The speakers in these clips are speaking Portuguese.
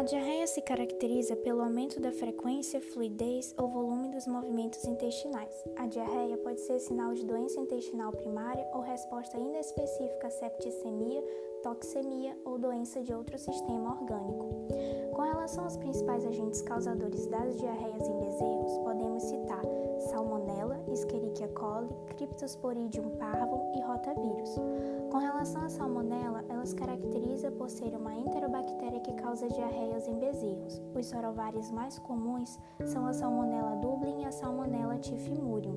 diarreia se caracteriza pelo aumento da frequência, fluidez ou volume dos movimentos intestinais. A diarreia pode ser sinal de doença intestinal primária ou resposta inespecífica a septicemia, toxemia ou doença de outro sistema orgânico. Com relação aos principais agentes causadores das diarreias em bezerros, podemos citar Salmonella, Escherichia coli, Cryptosporidium parvum e rotavírus. Com relação à Salmonella, ela se caracteriza por ser uma enterobactéria que causa diarreias em bezerros. Os sorovários mais comuns são a Salmonella dublin e a Salmonella typhimurium.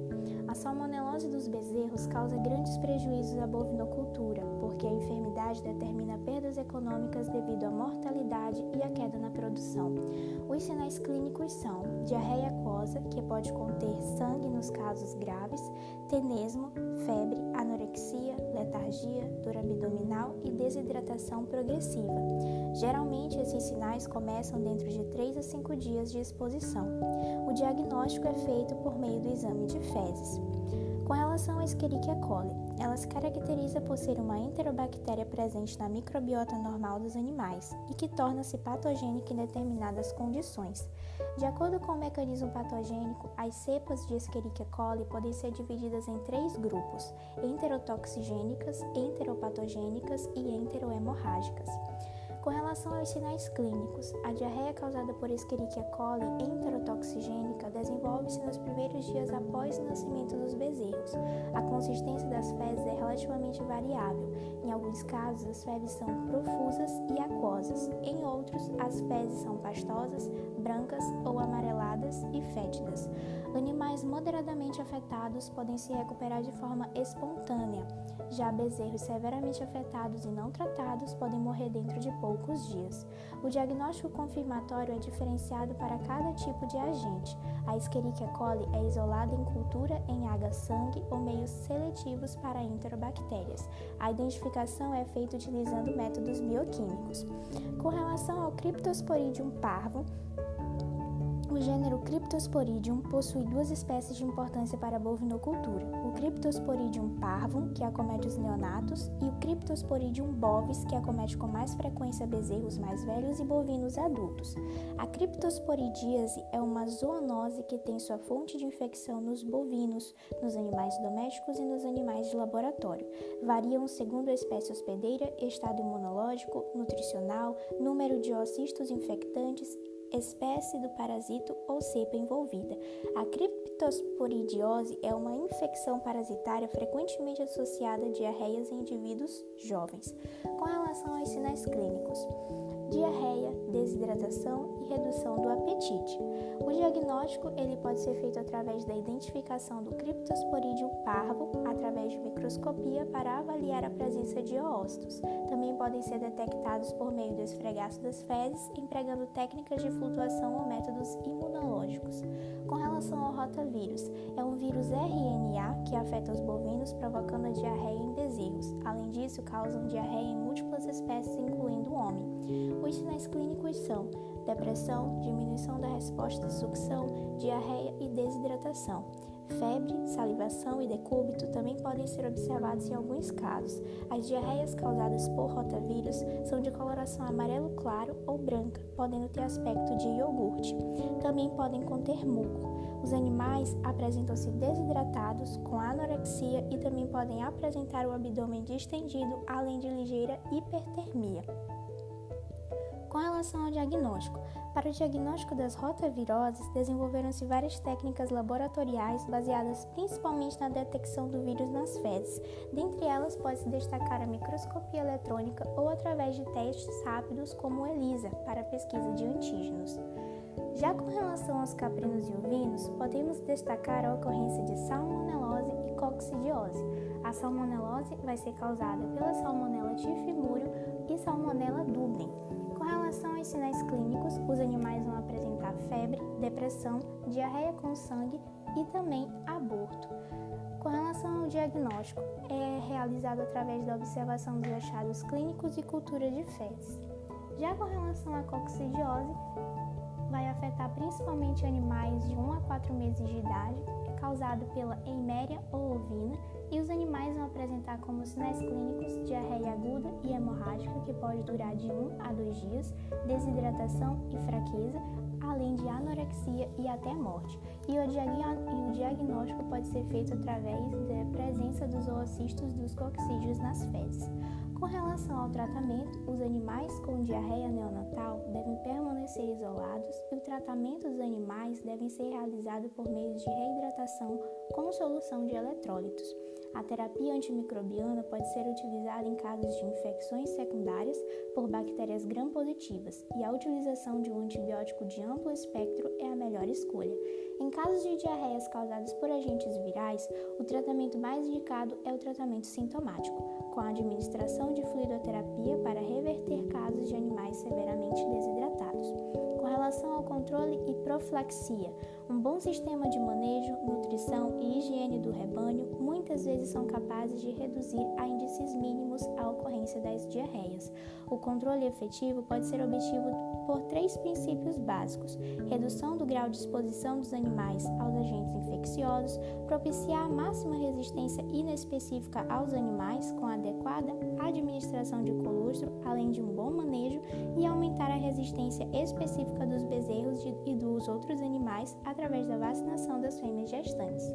A salmonelose dos bezerros causa grandes prejuízos à bovinocultura, porque a enfermidade determina perdas econômicas devido à mortalidade e à queda na produção. Os sinais clínicos são diarreia aquosa, que pode conter sangue nos casos graves, tenesmo, febre, anorexia, letargia, dor abdominal e desidratação progressiva. Geralmente, esses sinais começam dentro de 3 a 5 dias de exposição. O diagnóstico é feito por meio do exame de fezes. Com relação à Escherichia coli, ela se caracteriza por ser uma enterobactéria presente na microbiota normal dos animais e que torna-se patogênica em determinadas condições. De acordo com o mecanismo patogênico, as cepas de Escherichia coli podem ser divididas em 3 grupos: enterotoxigênicas, enteropatogênicas e enterohemorrágicas. Com relação aos sinais clínicos, a diarreia causada por Escherichia coli enterotoxigênica desenvolve-se nos primeiros dias após o nascimento dos bezerros. A consistência das fezes é relativamente variável. Em alguns casos, as fezes são profusas e aquosas. Em outros, as fezes são pastosas, brancas ou amareladas e fétidas. Animais moderadamente afetados podem se recuperar de forma espontânea. Já bezerros severamente afetados e não tratados podem morrer dentro de poucos dias. O diagnóstico confirmatório é diferenciado para cada tipo de agente. A Escherichia coli é isolada em cultura em água-sangue ou meios seletivos para enterobactérias. A identificação é feita utilizando métodos bioquímicos. Com relação ao Cryptosporidium parvum, o gênero Cryptosporidium possui 2 espécies de importância para a bovinocultura: o Cryptosporidium parvum, que acomete os neonatos, e o Cryptosporidium bovis, que acomete com mais frequência bezerros mais velhos e bovinos adultos. A criptosporidíase é uma zoonose que tem sua fonte de infecção nos bovinos, nos animais domésticos e nos animais de laboratório. Variam segundo a espécie hospedeira, estado imunológico, nutricional, número de oocistos infectantes, espécie do parasito ou cepa envolvida. A criptosporidiose é uma infecção parasitária frequentemente associada a diarreias em indivíduos jovens. Com relação aos sinais clínicos, diarreia, desidratação e redução do apetite. O diagnóstico ele pode ser feito através da identificação do Cryptosporidium parvum através de microscopia para avaliar a presença de oócitos. Também podem ser detectados por meio do esfregaço das fezes, empregando técnicas de flutuação ou métodos imunológicos. Com relação ao rotavírus, é um vírus RNA que afeta os bovinos, provocando a diarreia em bezerros. Além disso, causam diarreia em múltiplas espécies, incluindo o homem. Os sinais clínicos são depressão, diminuição da resposta de sucção, diarreia e desidratação. Febre, salivação e decúbito também podem ser observados em alguns casos. As diarreias causadas por rotavírus são de coloração amarelo claro ou branca, podendo ter aspecto de iogurte. Também podem conter muco. Os animais apresentam-se desidratados, com anorexia e também podem apresentar o abdômen distendido, além de ligeira hipertermia. Com relação ao diagnóstico, para o diagnóstico das rotaviroses, desenvolveram-se várias técnicas laboratoriais baseadas principalmente na detecção do vírus nas fezes. Dentre elas, pode-se destacar a microscopia eletrônica ou através de testes rápidos como o ELISA, para a pesquisa de antígenos. Já com relação aos caprinos e ovinos, podemos destacar a ocorrência de salmonelose e coccidiose. A salmonelose vai ser causada pela Salmonella typhimurium e Salmonella dublin. Com relação aos sinais clínicos, os animais vão apresentar febre, depressão, diarreia com sangue e também aborto. Com relação ao diagnóstico, é realizado através da observação dos achados clínicos e cultura de fezes. Já com relação à coccidiose, vai afetar principalmente animais de 1 a 4 meses de idade, é causado pela eiméria ou ovina E os animais vão apresentar como sinais clínicos diarreia aguda e hemorrágica, que pode durar de 1 a 2 dias, desidratação e fraqueza, além de anorexia e até morte. E o diagnóstico pode ser feito através da presença dos oocistos dos coccídeos nas fezes. Com relação ao tratamento, os animais com diarreia neonatal devem permanecer isolados e o tratamento dos animais deve ser realizado por meio de reidratação com solução de eletrólitos. A terapia antimicrobiana pode ser utilizada em casos de infecções secundárias por bactérias gram-positivas e a utilização de um antibiótico de amplo espectro é a melhor escolha. Em casos de diarreias causadas por agentes virais, o tratamento mais indicado é o tratamento sintomático, com a administração de fluidoterapia para reverter casos de animais severamente desidratados. Com relação ao controle e profilaxia, um bom sistema de manejo, nutrição e higiene do rebanho muitas vezes são capazes de reduzir a índices mínimos a ocorrência das diarreias. O controle efetivo pode ser obtido por 3 princípios básicos: redução do grau de exposição dos animais aos agentes infecciosos, propiciar a máxima resistência inespecífica aos animais com a adequada administração de colostro, além de um bom manejo, e aumentar a resistência específica dos bezerros e dos outros animais através da vacinação das fêmeas gestantes.